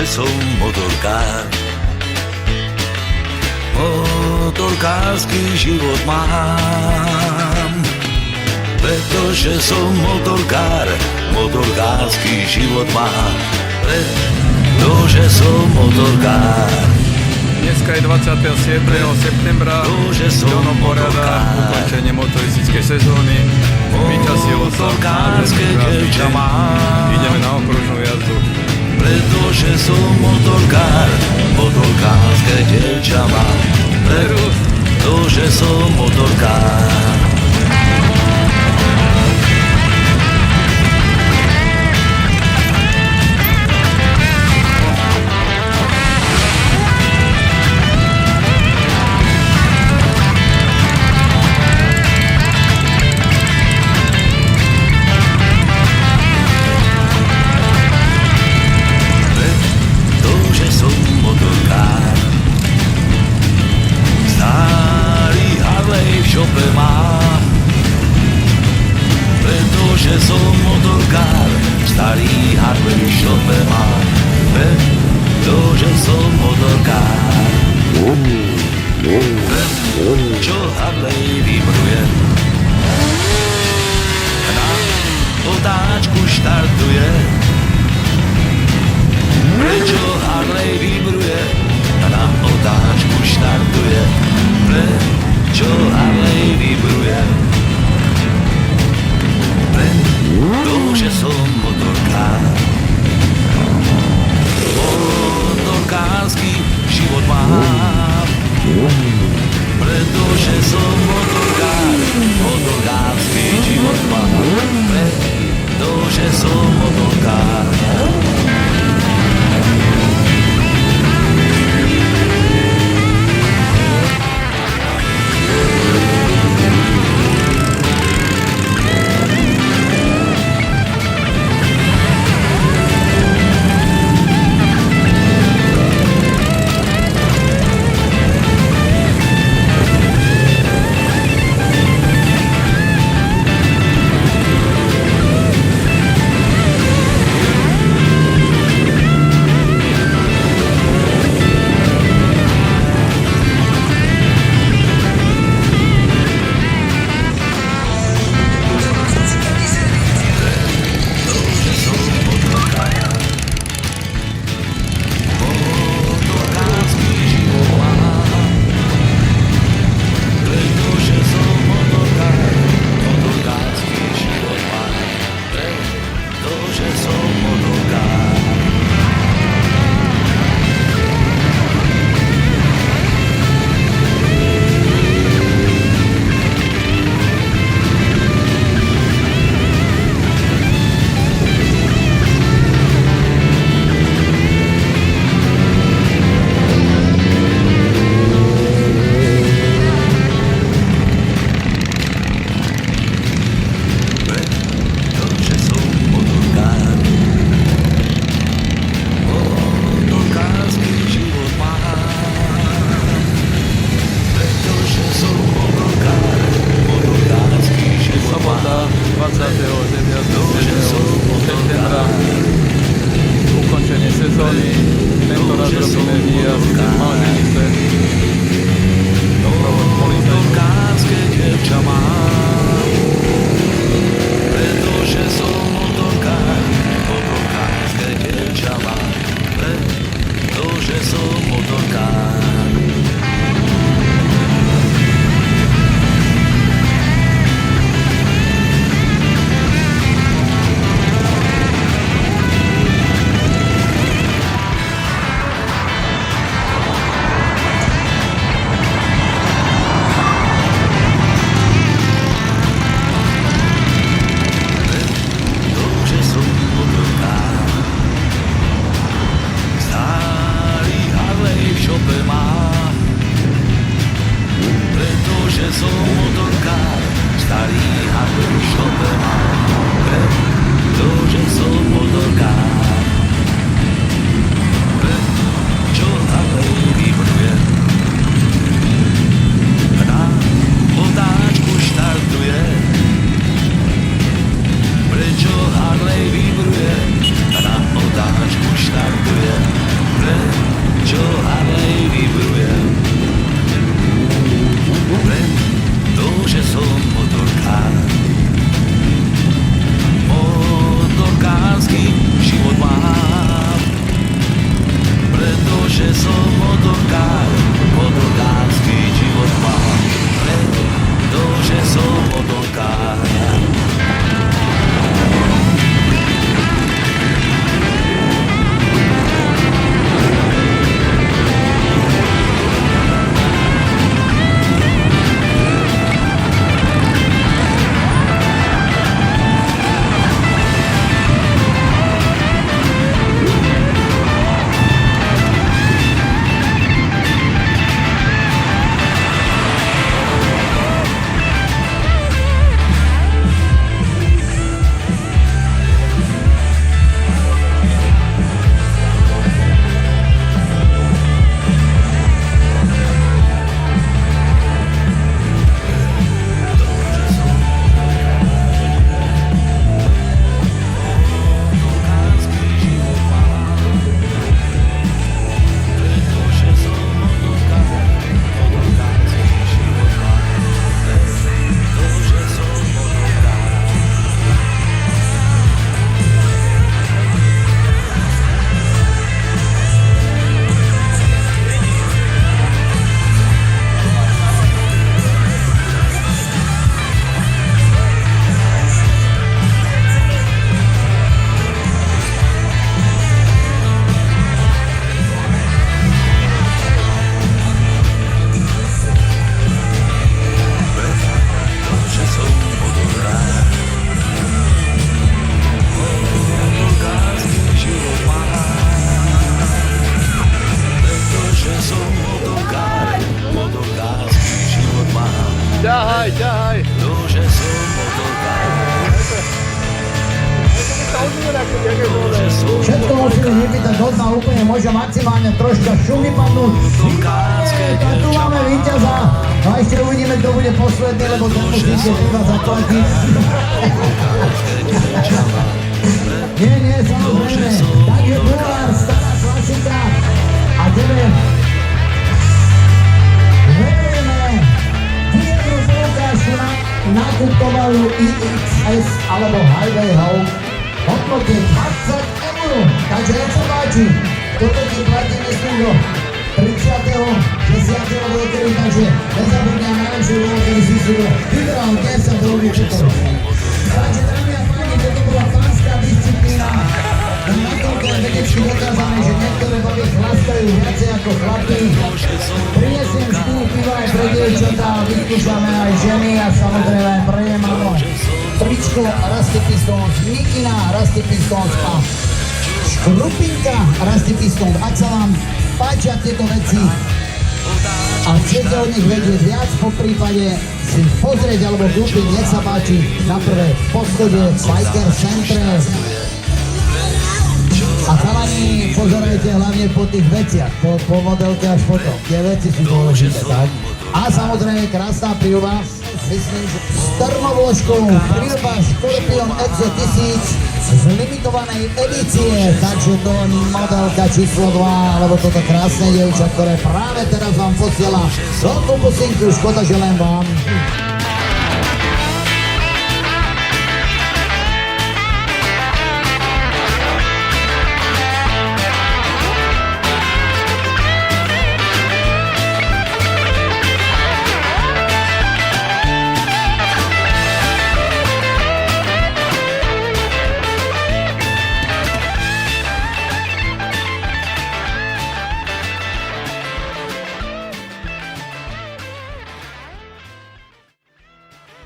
Pretože som motorkár. Motorkársky život mám. Pretože som motorkár, motorkársky život mám. Pretože som motorkár. Dneska je 27. septembra. Jono porada ukončenie motoristickej sezóny. Vyčasilo sa. Motorkárske dievča mám. Ideme na okružnú jazdu. Pretože som motorkár, motorkárske dievča mám. Pretože som motorkár. Šope mám, pretože som motorkár, starý Harley v šope mám, pretože som motorkár. Čo Harley vybruje, na otáčku štartuje. Prečo Harley vybruje, na otáčku štartuje. Čo Harley vybruje, pretože som motorkár. Motorkársky život mám, pretože som motorkár. Motorkársky život mám, pretože som motorkár. Všetko musíme vypýtať do dna úplne, môže maximálne troška šumy padnúť. Tak tu máme víťaza. No a ešte uvidíme, kto bude posledný, lebo ten musíte iba zaplatiť. Nie, samozrejme. Takže bulvár, stará klasika. A tebe verujeme výjemnú poukážku na nákupkovalú IXS alebo Highway Home v hodnote 20 eur. Takže nech sa páči, toto ti platí myslím do 30.10. alebo dokedy, takže nezabudni na najlepšiu úlohu, kedy si si to vybral 10 druhý číslo. Takže dámy a páni, toto bola pánska disciplína. Na tomto je vedecky dokázané, že niektoré baby chlastajú viacej ako chlapy. Prinesiem 4 piva aj pre dievčatá, vyskúšame aj ženy a samozrejme aj pre ne máme tričko Rusty Pistons, mikina Rusty Pistons a škrupinka Rusty Pistons. Ak sa vám páčia tieto veci a chcete od nich vedieť viac, po prípade si pozrieť alebo kúpiť, nech sa páči na prvé poschode Biker Centre. A chalani, pozerajte hlavne po tých veciach, po modelke až potom. Tie veci sú dôležité, tak? A samozrejme krásna príľuba, myslím, že s termovložkou príľuba Scorpion Exo 1000 z limitovanej edície, takže to modelka číslo 2, alebo toto krásne dievča, ktoré práve teraz vám posiela veľkú pusinku, škoda, že len vám.